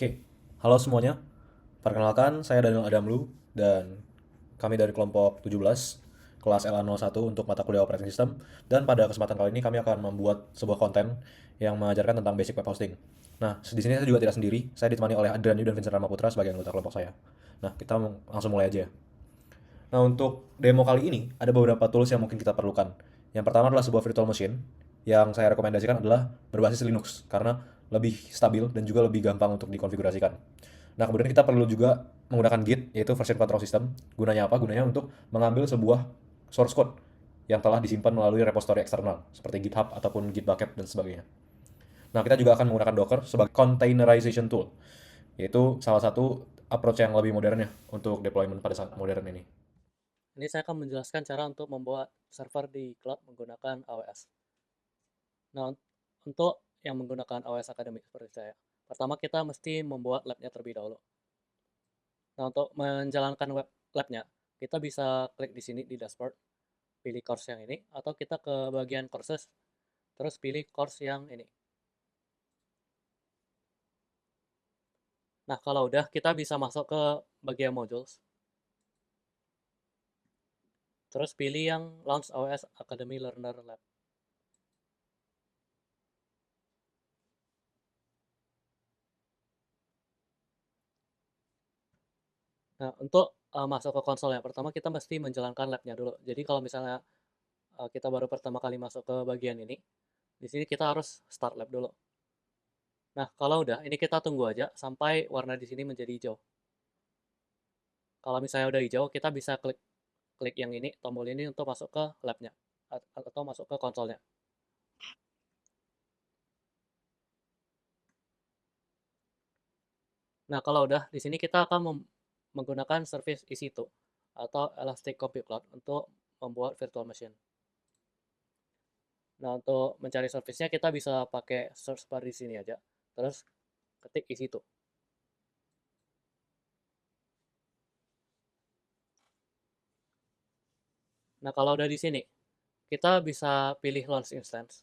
Oke, halo semuanya. Perkenalkan, saya Daniel Adamlu dan kami dari kelompok 17, kelas LA01 untuk mata kuliah operating system. Dan pada kesempatan kali ini kami akan membuat sebuah konten yang mengajarkan tentang basic web hosting. Nah, di sini saya juga tidak sendiri. Saya ditemani oleh Adrian Yu dan Vincent Ramaputra sebagai anggota kelompok saya. Nah, kita langsung mulai aja. Nah, untuk demo kali ini ada beberapa tools yang mungkin kita perlukan. Yang pertama adalah sebuah virtual machine yang saya rekomendasikan adalah berbasis Linux karena lebih stabil dan juga lebih gampang untuk dikonfigurasikan. Nah, kemudian kita perlu juga menggunakan Git, yaitu version control system. Gunanya apa? Gunanya untuk mengambil sebuah source code yang telah disimpan melalui repository eksternal, seperti GitHub ataupun Gitbucket dan sebagainya. Nah, kita juga akan menggunakan Docker sebagai containerization tool, yaitu salah satu approach yang lebih modern ya untuk deployment pada saat modern ini. Ini saya akan menjelaskan cara untuk membuat server di cloud menggunakan AWS. Nah, untuk yang menggunakan AWS Academy seperti saya, pertama kita mesti membuat labnya terlebih dahulu. Nah, untuk menjalankan web labnya, kita bisa klik di sini di dashboard, pilih course yang ini, atau kita ke bagian courses, terus pilih course yang ini. Nah, kalau udah, kita bisa masuk ke bagian modules, terus pilih yang Launch AWS Academy Learner Lab. Nah, untuk masuk ke konsolnya, pertama kita mesti menjalankan labnya dulu. Jadi kalau misalnya kita baru pertama kali masuk ke bagian ini, di sini kita harus start lab dulu. Nah, kalau udah, ini kita tunggu aja sampai warna di sini menjadi hijau. Kalau misalnya udah hijau, kita bisa klik klik yang ini, tombol ini untuk masuk ke labnya atau masuk ke konsolnya. Nah, kalau udah, di sini kita akan menggunakan service EC2 atau Elastic Compute Cloud untuk membuat virtual machine. Nah, untuk mencari service-nya kita bisa pakai search bar di sini aja. Terus ketik EC2. Nah, kalau udah di sini, kita bisa pilih launch instance.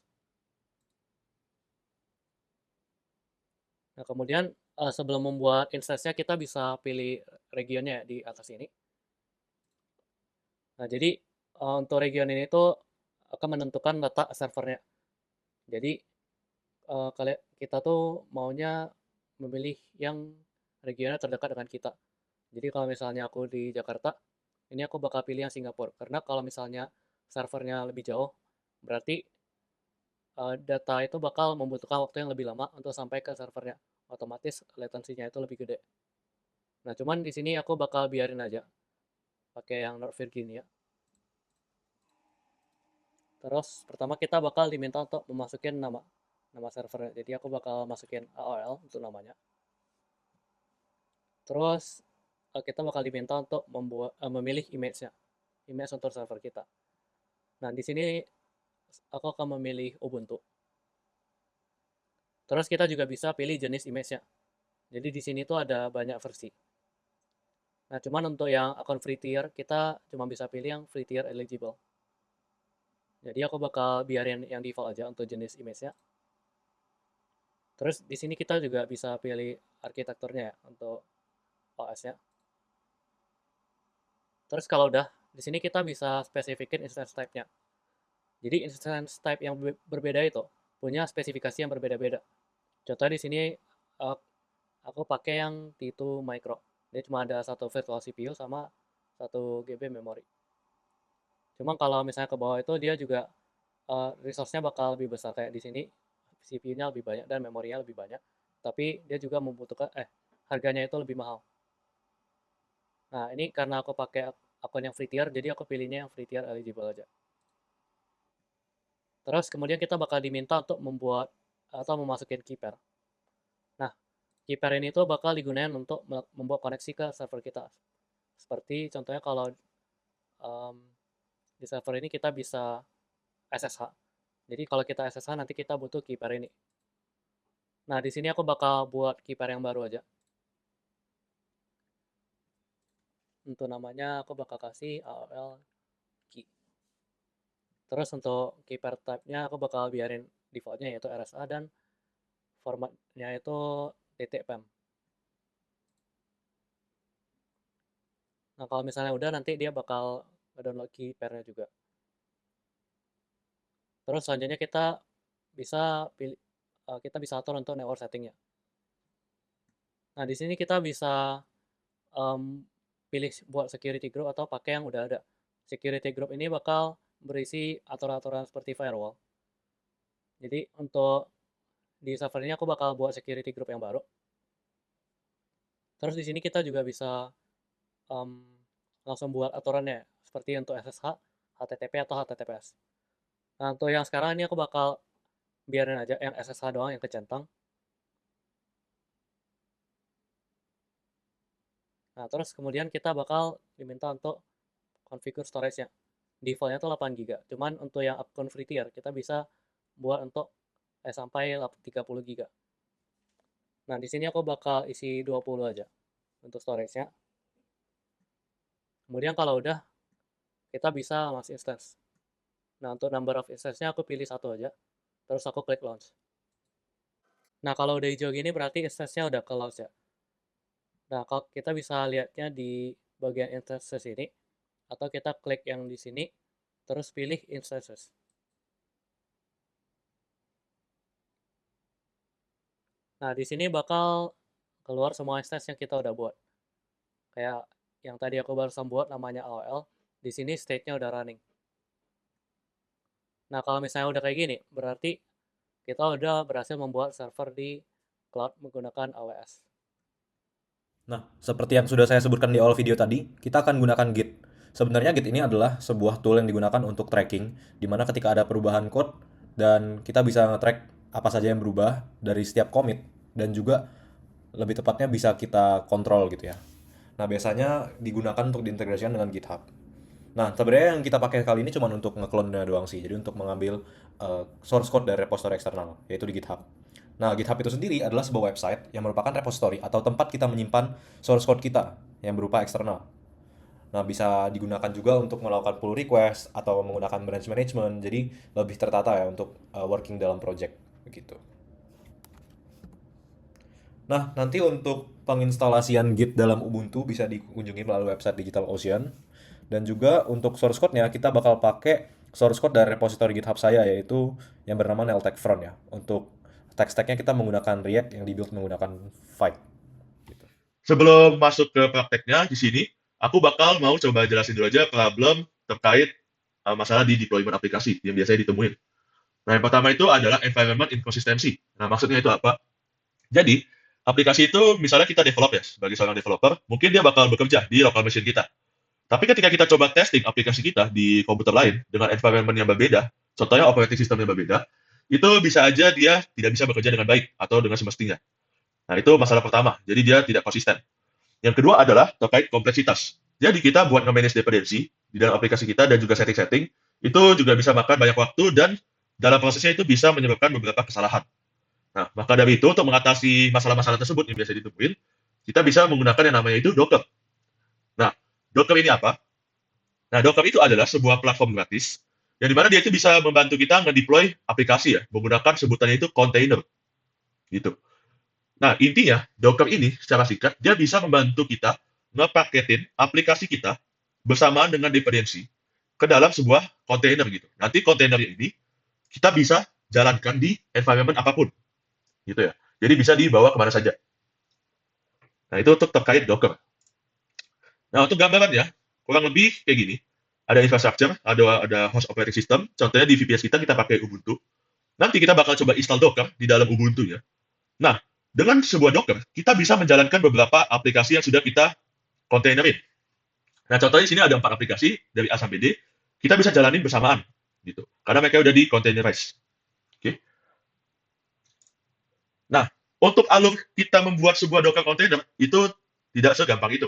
Nah, kemudian sebelum membuat instance-nya kita bisa pilih regionnya di atas ini. Nah, jadi untuk region ini tuh akan menentukan letak servernya. Jadi kita tuh maunya memilih yang regionnya terdekat dengan kita. Jadi kalau misalnya aku di Jakarta, ini aku bakal pilih yang Singapura. Karena kalau misalnya servernya lebih jauh, berarti data itu bakal membutuhkan waktu yang lebih lama untuk sampai ke servernya. Otomatis latensinya itu lebih gede. Nah, cuman di sini aku bakal biarin aja pakai yang North Virginia. Terus pertama kita bakal diminta untuk memasukin nama nama servernya. Jadi aku bakal masukin AOL untuk namanya. Terus kita bakal diminta untuk memilih image-nya, image untuk server kita. Nah, di sini aku akan memilih Ubuntu. Terus kita juga bisa pilih jenis image-nya. Jadi di sini tuh ada banyak versi. Nah, cuman untuk yang akun free tier, kita cuma bisa pilih yang free tier eligible. Jadi aku bakal biarin yang default aja untuk jenis image-nya. Terus di sini kita juga bisa pilih arsitekturnya ya untuk OS-nya. Terus kalau udah, di sini kita bisa spesifikin instance type-nya. Jadi instance type yang berbeda itu punya spesifikasi yang berbeda-beda. Contohnya di sini uh, aku pakai yang T2 Micro. Dia cuma ada satu virtual CPU sama satu GB memori. Cuma kalau misalnya ke bawah itu dia juga resource-nya bakal lebih besar kayak di sini CPU-nya lebih banyak dan memorinya lebih banyak. Tapi dia juga membutuhkan harganya itu lebih mahal. Nah, ini karena aku pakai akun yang free tier, jadi aku pilihnya yang free tier eligible aja. Terus kemudian kita bakal diminta untuk membuat atau memasukin key pair. Nah, key pair ini tuh bakal digunakan untuk membuat koneksi ke server kita. Seperti contohnya kalau um, di server ini kita bisa SSH. Jadi kalau kita SSH nanti kita butuh key pair ini. Nah, di sini aku bakal buat key pair yang baru aja. Untuk namanya aku bakal kasih AOL key. Terus untuk key pair type-nya aku bakal biarin defaultnya yaitu RSA dan formatnya itu TTPM. Nah, kalau misalnya udah, nanti dia bakal nge-download key pair-nya juga. Terus selanjutnya kita bisa pilih, kita bisa atur untuk network setting-nya. Nah, di sini kita bisa em, pilih buat security group atau pakai yang udah ada. Security group ini bakal berisi aturan-aturan seperti firewall. Jadi untuk di server ini aku bakal buat security group yang baru. Terus di sini kita juga bisa em, langsung buat aturannya seperti untuk SSH, HTTP atau HTTPS. Nah, untuk yang sekarang ini aku bakal biarin aja yang SSH doang yang kecentang. Nah, terus kemudian kita bakal diminta untuk configure storage-nya. Default-nya tuh 8 GB. Cuman untuk yang akun free tier kita bisa buat untuk sampai 30 GB. Nah, di sini aku bakal isi 20 aja untuk storage-nya. Kemudian kalau udah, kita bisa masuk instance. Nah, untuk number of instance-nya aku pilih satu aja. Terus aku klik launch. Nah, kalau udah hijau gini berarti instance-nya udah ke launch ya. Nah, kalau kita bisa lihatnya di bagian instances ini, atau kita klik yang di sini, terus pilih instances. Nah, di sini bakal keluar semua instance yang kita udah buat. Kayak yang tadi aku barusan buat namanya AOL, di sini state-nya udah running. Nah, kalau misalnya udah kayak gini, berarti kita udah berhasil membuat server di cloud menggunakan AWS. Nah, seperti yang sudah saya sebutkan di awal video tadi, kita akan gunakan Git. Sebenarnya Git ini adalah sebuah tool yang digunakan untuk tracking, di mana ketika ada perubahan code, dan kita bisa nge-track apa saja yang berubah dari setiap commit, dan juga lebih tepatnya bisa kita kontrol gitu ya. Nah, biasanya digunakan untuk diintegrasikan dengan GitHub. Nah, sebenarnya yang kita pakai kali ini cuma untuk nge-clone-nya doang sih. Jadi untuk mengambil source code dari repository eksternal, yaitu di GitHub. Nah, GitHub itu sendiri adalah sebuah website yang merupakan repository atau tempat kita menyimpan source code kita yang berupa eksternal. Nah, bisa digunakan juga untuk melakukan pull request atau menggunakan branch management. Jadi lebih tertata ya untuk working dalam project begitu. Nah, nanti untuk penginstalasian Git dalam Ubuntu bisa dikunjungi melalui website DigitalOcean. Dan juga untuk source code-nya kita bakal pakai source code dari repository GitHub saya yaitu yang bernama Neltek Front ya. Untuk tech stack-nya kita menggunakan React yang dibuild menggunakan Vite. Gitu. Sebelum masuk ke prakteknya di sini, aku bakal mau coba jelasin dulu aja problem terkait masalah di deployment aplikasi yang biasanya ditemuin. Nah, yang pertama itu adalah environment inconsistency. Nah, maksudnya itu apa? Jadi, aplikasi itu misalnya kita develop ya, sebagai seorang developer, mungkin dia bakal bekerja di local machine kita. Tapi ketika kita coba testing aplikasi kita di komputer lain dengan environment yang berbeda, contohnya operating system yang berbeda, itu bisa aja dia tidak bisa bekerja dengan baik atau dengan semestinya. Nah, itu masalah pertama. Jadi dia tidak konsisten. Yang kedua adalah terkait kompleksitas. Jadi kita buat nge-manage dependensi di dalam aplikasi kita dan juga setting-setting, itu juga bisa makan banyak waktu dan dalam prosesnya itu bisa menyebabkan beberapa kesalahan. Nah, maka dari itu untuk mengatasi masalah-masalah tersebut yang biasa ditemuin, kita bisa menggunakan yang namanya itu Docker. Nah, Docker ini apa? Nah, Docker itu adalah sebuah platform gratis yang dimana dia itu bisa membantu kita nge-deploy aplikasi ya, menggunakan sebutannya itu container gitu. Nah, intinya Docker ini secara singkat dia bisa membantu kita ngepaketin aplikasi kita bersamaan dengan dependensi ke dalam sebuah kontainer gitu. Nanti kontainer ini kita bisa jalankan di environment apapun gitu ya. Jadi bisa dibawa kemana saja. Nah, itu untuk terkait Docker. Nah, untuk gambarannya kurang lebih kayak gini. Ada infrastructure, ada host operating system. Contohnya di VPS kita pakai Ubuntu. Nanti kita bakal coba install Docker di dalam Ubuntu ya. Nah, dengan sebuah Docker, kita bisa menjalankan beberapa aplikasi yang sudah kita kontainerin. Nah, contohnya di sini ada 4 aplikasi dari A sampai D, kita bisa jalanin bersamaan gitu. Karena mereka udah di containerize. Oke. Nah, untuk alur kita membuat sebuah Docker container itu tidak segampang itu.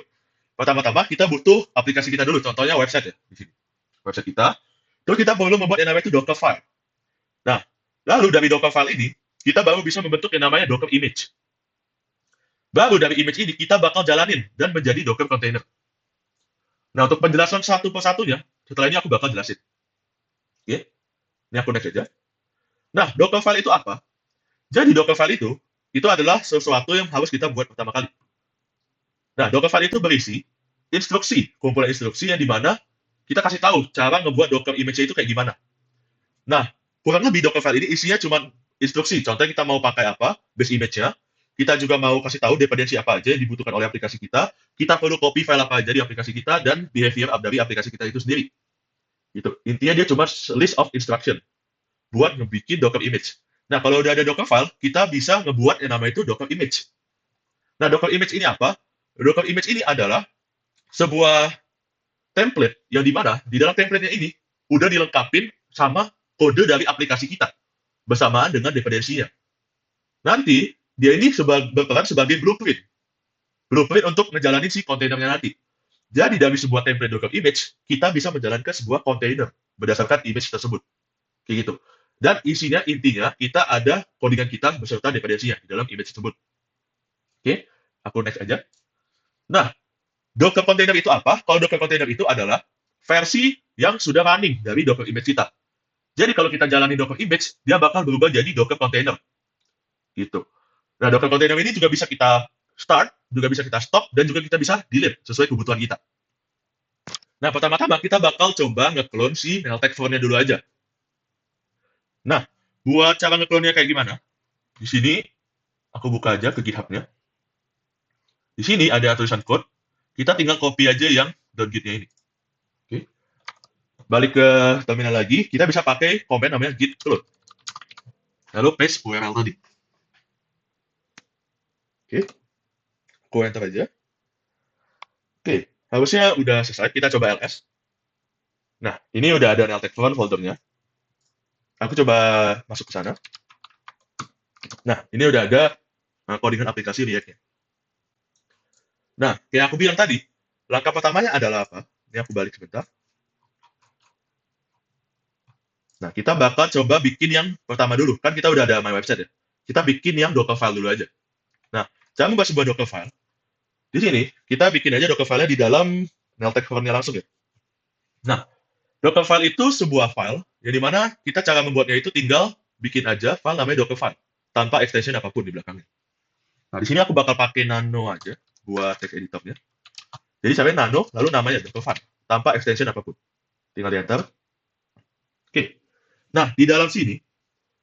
Pertama-tama kita butuh aplikasi kita dulu, contohnya website ya di sini. Website kita. Terus kita perlu membuat yang namanya itu Docker file. Nah, lalu dari Docker file ini, kita baru bisa membentuk yang namanya Docker image. Baru dari image ini kita bakal jalanin dan menjadi Docker container. Nah, untuk penjelasan satu persatunya, setelah ini aku bakal jelasin. Oke, ini aku next aja. Nah, Docker file itu apa? Jadi Docker file itu adalah sesuatu yang harus kita buat pertama kali. Nah, Docker file itu berisi instruksi, kumpulan instruksi yang dimana kita kasih tahu cara ngebuat Docker image itu kayak gimana. Nah, kurang lebih Dockerfile ini isinya cuma instruksi. Contohnya kita mau pakai apa, base image-nya. Kita juga mau kasih tahu dependensi apa aja yang dibutuhkan oleh aplikasi kita. Kita perlu copy file apa aja di aplikasi kita dan behavior dari aplikasi kita itu sendiri. Gitu. Intinya dia cuma list of instruction buat ngebikin Docker image. Nah, kalau udah ada Dockerfile, kita bisa ngebuat yang namanya itu Docker image. Nah, Docker image ini apa? Docker image ini adalah sebuah template yang dimana di dalam template-nya ini udah dilengkapin sama kode dari aplikasi kita bersamaan dengan dependensinya. Nanti dia ini berperan sebagai blueprint. Blueprint untuk ngejalanin si kontainernya nanti. Jadi dari sebuah template Docker image, kita bisa menjalankan sebuah kontainer berdasarkan image tersebut. Kayak gitu. Dan isinya intinya kita ada codingan kita beserta dependensinya di dalam image tersebut. Oke, aku next aja. Nah, Docker container itu apa? Kalau Docker container itu adalah versi yang sudah running dari Docker image kita. Jadi kalau kita jalani Docker image, dia bakal berubah jadi Docker container. Gitu. Nah, Docker container ini juga bisa kita start, juga bisa kita stop, dan juga kita bisa delete sesuai kebutuhan kita. Nah, pertama-tama kita bakal coba nge-clone si Meltek phone-nya dulu aja. Nah, buat cara nge-clone-nya kayak gimana? Di sini, aku buka aja ke GitHub-nya. Di sini ada tulisan code. Kita tinggal copy aja yang .git-nya ini. Oke. Balik ke terminal lagi, kita bisa pakai command namanya git clone. Lalu paste URL tadi. Oke. Aku enter aja. Oke. Harusnya udah selesai. Kita coba ls. Nah, ini udah ada Neltek phone foldernya. Aku coba masuk ke sana. Nah, ini udah ada codingan aplikasi React-nya. Nah, kayak aku bilang tadi, langkah pertamanya adalah apa? Ini aku balik sebentar. Nah, kita bakal coba bikin yang pertama dulu. Kan kita udah ada my website ya. Kita bikin yang Dockerfile dulu aja. Nah, cara membuat sebuah Dockerfile. Di sini, kita bikin aja Dockerfile-nya di dalam Neltek phone-nya langsung ya. Nah, Dockerfile itu sebuah file yang dimana kita cara membuatnya itu tinggal bikin aja file namanya Dockerfile tanpa extension apapun di belakangnya. Nah, di sini aku bakal pakai nano aja buat text editornya. Jadi sampai nano, lalu namanya Dockerfile tanpa extension apapun. Tinggal di enter. Oke. Nah, di dalam sini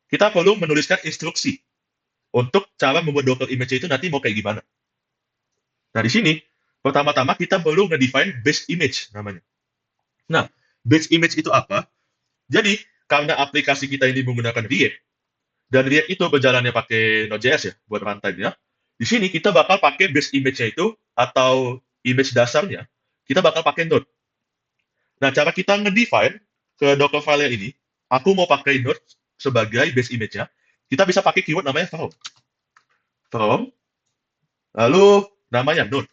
kita perlu menuliskan instruksi untuk cara membuat Docker image itu nanti mau kayak gimana. Nah, di sini pertama-tama kita perlu nge-define base image namanya. Nah, base image itu apa? Jadi, karena aplikasi kita ini menggunakan React, dan React itu berjalannya pakai Node.js ya, buat runtime-nya, di sini kita bakal pakai base image-nya itu, atau image dasarnya, kita bakal pakai Node. Nah, cara kita nge-define ke Dockerfile ini, aku mau pakai Node sebagai base image-nya, kita bisa pakai keyword namanya from. From, lalu namanya Node.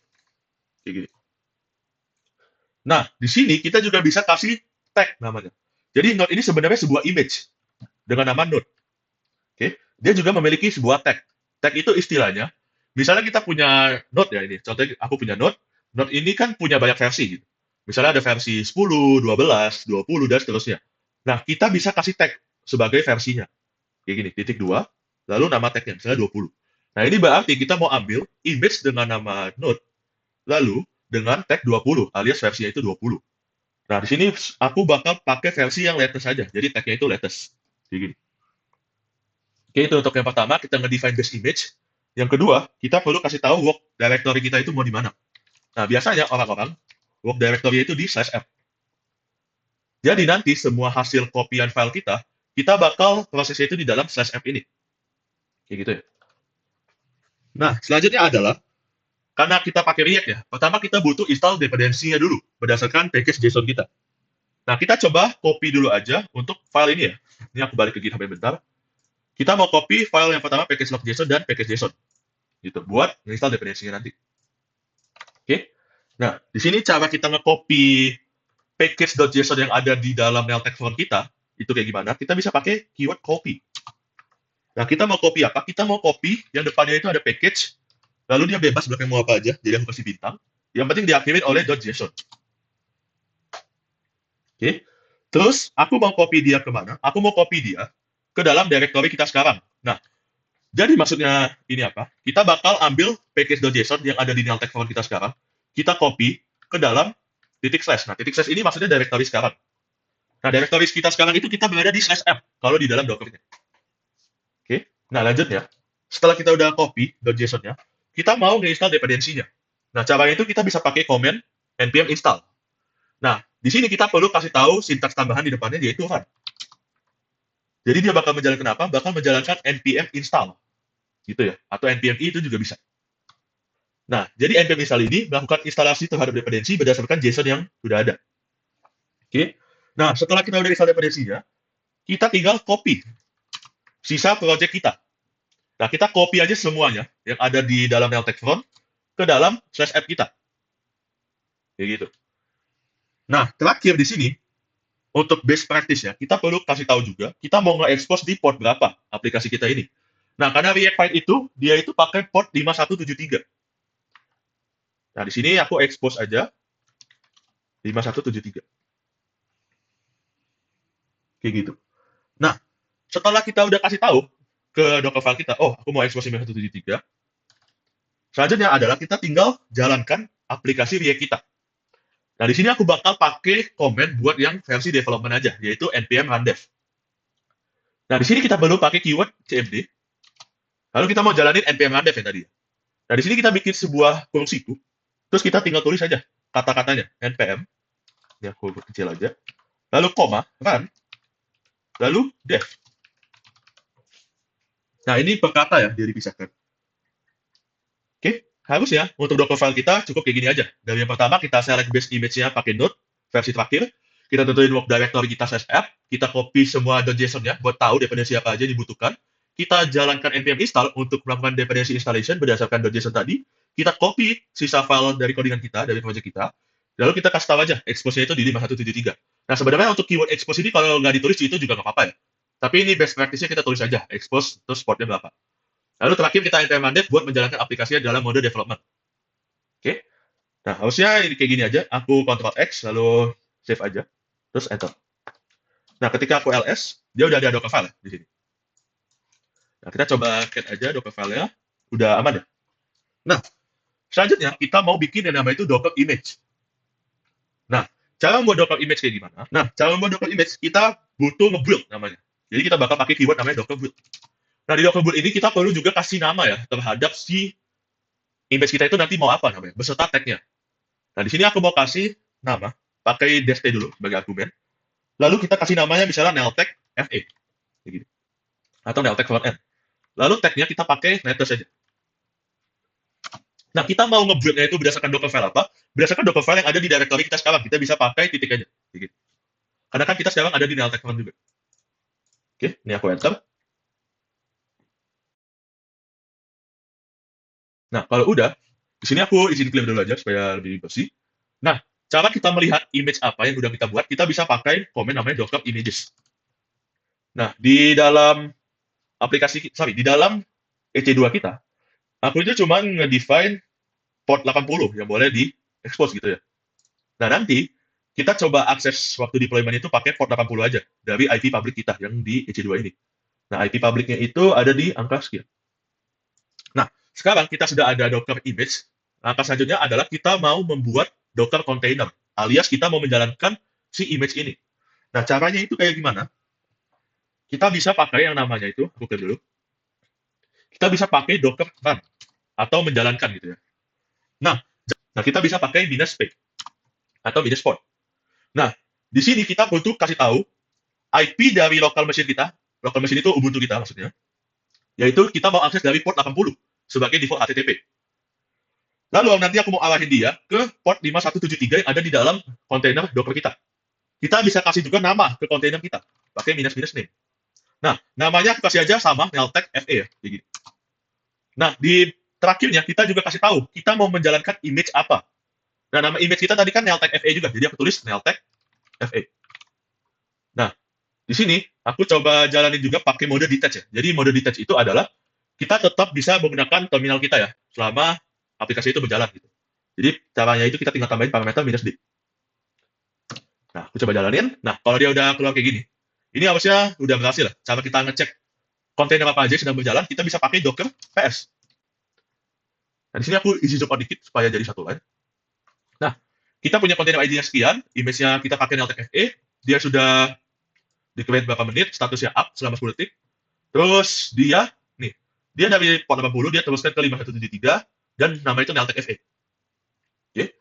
Kayak gini. Nah, di sini kita juga bisa kasih tag namanya. Jadi Node ini sebenarnya sebuah image dengan nama Node. Oke, dia juga memiliki sebuah tag. Tag itu istilahnya, misalnya kita punya Node ya ini. Contohnya aku punya Node. Node ini kan punya banyak versi gitu. Misalnya ada versi 10, 12, 20 dan seterusnya. Nah, kita bisa kasih tag sebagai versinya. Kayak gini, titik 2, lalu nama tagnya misalnya 20. Nah, ini berarti kita mau ambil image dengan nama Node, lalu dengan tag 20 alias versinya itu 20. Nah, di sini aku bakal pakai versi yang latest saja. Jadi tag-nya itu latest. Kayak gini. Oke, itu untuk yang pertama, kita nge-define base image. Yang kedua, kita perlu kasih tahu work directory kita itu mau di mana. Nah, biasanya orang-orang work directory itu di /f. Jadi nanti semua hasil kopian file kita bakal prosesnya itu di dalam /f ini. Kayak gitu ya. Nah, selanjutnya adalah, karena kita pakai React ya, pertama kita butuh install dependensinya dulu, berdasarkan package JSON kita. Nah, kita coba copy dulu aja untuk file ini ya. Ini aku balik ke GitHub bentar. Kita mau copy file yang pertama package.json dan package.json. Gitu, buat install dependensinya nanti. Oke. Nah, di sini cara kita nge-copy package.json yang ada di dalam Neltek phone kita, itu kayak gimana? Kita bisa pakai keyword copy. Nah, kita mau copy apa? Kita mau copy yang depannya itu ada package, lalu dia bebas belakang mau apa aja, jadi aku kasih bintang. Yang penting diakhirin oleh .json. Oke. Terus, aku mau copy dia kemana? Aku mau copy dia ke dalam directory kita sekarang. Nah, jadi maksudnya ini apa? Kita bakal ambil package.json yang ada di Neltek phone kita sekarang, kita copy ke dalam titik slash. Nah, titik slash ini maksudnya directory sekarang. Nah, directory kita sekarang itu kita berada di slash m kalau di dalam Docker-nya. Oke. Nah, lanjutnya, setelah kita udah copy .json-nya, kita mau nge-install dependensinya. Nah, caranya itu kita bisa pakai command npm install. Nah, di sini kita perlu kasih tahu sintaks tambahan di depannya yaitu run. Jadi dia bakal menjalankan apa? Bakal menjalankan npm install. Gitu ya. Atau npm i itu juga bisa. Nah, jadi npm install ini melakukan instalasi terhadap dependensi berdasarkan JSON yang sudah ada. Oke. Nah, setelah kita udah install dependensinya, kita tinggal copy sisa project kita. Nah, kita copy aja semuanya yang ada di dalam Neltek front ke dalam /app kita. Kayak gitu. Nah, terakhir di sini, untuk best practice ya, kita perlu kasih tahu juga, kita mau nge-expose di port berapa aplikasi kita ini. Nah, karena React File itu, dia itu pakai port 5173. Nah, di sini aku expose aja 5173. Kayak gitu. Nah, setelah kita udah kasih tahu ke Docker file kita, oh, aku mau expose 5173, selanjutnya adalah kita tinggal jalankan aplikasi React kita. Nah, di sini aku bakal pakai command buat yang versi development aja, yaitu npm rundev. Nah, di sini kita perlu pakai keyword cmd. Lalu kita mau jalanin npm rundev yang tadi. Nah, di sini kita bikin sebuah kurung siku, terus kita tinggal tulis aja kata-katanya, npm, ini aku kecil aja, lalu koma, run, lalu dev. Nah, ini per kata ya, dia dipisahkan. Oke, harusnya untuk Docker file kita cukup kayak gini aja. Dari yang pertama, kita select base image-nya pakai node, versi terakhir. Kita tentuin work directory kita /app, kita copy semua .json-nya buat tahu dependensi apa aja dibutuhkan. Kita jalankan npm install untuk melakukan dependency installation berdasarkan .json tadi. Kita copy sisa file dari codingan kita, dari project kita. Lalu kita kasih tahu aja, expose-nya itu di 5173. Nah, sebenarnya untuk keyword expose ini kalau nggak ditulis itu juga nggak apa-apa ya. Tapi ini best practice-nya kita tulis aja, expose, terus portnya berapa. Lalu terakhir kita npm rundev buat menjalankan aplikasinya dalam mode development. Oke. Nah, harusnya ini kayak gini aja. Aku Ctrl X, lalu save aja. Terus enter. Nah, ketika aku ls, dia udah ada Docker file di sini. Nah, kita coba cat aja Docker file-nya. Udah aman ya? Nah, selanjutnya kita mau bikin yang namanya itu Docker image. Nah, cara membuat Docker image kayak gimana? Nah, cara membuat Docker image, kita butuh nge-build namanya. Jadi kita bakal pakai keyword namanya Docker build. Nah, di Docker build ini kita perlu juga kasih nama ya terhadap si image kita itu nanti mau apa namanya, beserta tag-nya. Nah, di sini aku mau kasih nama, pakai dest dulu sebagai argumen. Lalu kita kasih namanya misalnya neltek fa. Begini. Atau neltek frontend. Lalu tag-nya kita pakai letters saja. Nah, kita mau nge-build-nya itu berdasarkan Docker file apa? Berdasarkan Docker file yang ada di directory kita sekarang. Kita bisa pakai titik aja. Begini. Karena kan kita sekarang ada di neltek front juga. Oke, ini aku enter. Nah, kalau udah, di sini aku izin clear dulu aja supaya lebih bersih. Nah, cara kita melihat image apa yang udah kita buat, kita bisa pakai command namanya docker images. Nah, di dalam di dalam EC2 kita, aku itu cuma nge-define port 80 yang boleh di-expose gitu ya. Nah, nanti kita coba akses waktu deployment itu pakai port 80 aja dari IP public kita yang di EC2 ini. Nah, IP publicnya itu ada di angka sekian. Nah, sekarang kita sudah ada Docker image. Langkah selanjutnya adalah kita mau membuat Docker container, alias kita mau menjalankan si image ini. Nah, caranya itu kayak gimana? Kita bisa pakai yang namanya itu, aku clear dulu. Kita bisa pakai Docker run, atau menjalankan gitu ya. Nah, kita bisa pakai -p, atau -port. Nah, di sini kita butuh kasih tahu IP dari local machine kita, local machine itu Ubuntu kita maksudnya, yaitu kita mau akses dari port 80 sebagai default HTTP. Lalu nanti aku mau arahin dia ke port 5173 yang ada di dalam kontainer Docker kita. Kita bisa kasih juga nama ke kontainer kita, pakai -name. Nah, namanya aku kasih aja sama neltek fa ya, kayak gitu. Nah, di terakhirnya kita juga kasih tahu, kita mau menjalankan image apa. Nah, nama image kita tadi kan neltek fa juga, jadi aku tulis neltek fa. Nah, di sini aku coba jalanin juga pakai mode detach ya. Jadi mode detach itu adalah kita tetap bisa menggunakan terminal kita ya, selama aplikasi itu berjalan gitu. Jadi caranya itu kita tinggal tambahin parameter -d. Nah, aku coba jalanin. Nah, kalau dia udah keluar kayak gini, ini harusnya udah berhasil lah. Cara kita ngecek kontainer apa aja yang sedang berjalan, kita bisa pakai Docker PS. Nah, di sini aku isi zoom out dikit supaya jadi satu line. Nah, kita punya container ID-nya sekian, image-nya kita pakai Neltek FE, dia sudah di-create berapa menit, statusnya up selama 10 detik, terus dia dari port 80, dia teruskan ke 5173, dan nama itu Neltek FE. Oke.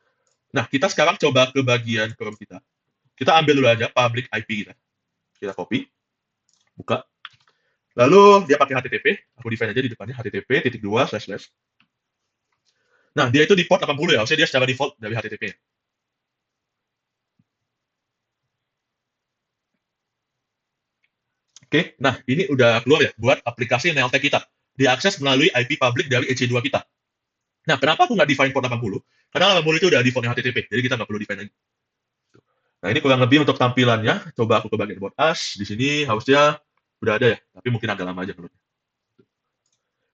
Nah, kita sekarang coba ke bagian Chrome kita. Kita ambil dulu aja public IP kita. Kita copy, buka. Lalu dia pakai HTTP, aku define aja di depannya http:// Nah, dia itu di port 80 ya, harusnya dia secara default dari HTTP. Oke, nah ini udah keluar ya buat aplikasi Neltek kita. Diakses melalui IP public dari EC2 kita. Nah, kenapa aku nggak define port 80? Karena 80 itu udah defaultnya HTTP, jadi kita nggak perlu define lagi. Nah, ini kurang lebih untuk tampilannya. Coba aku ke bagian about us. Di sini harusnya udah ada ya, tapi mungkin agak lama aja menurutnya.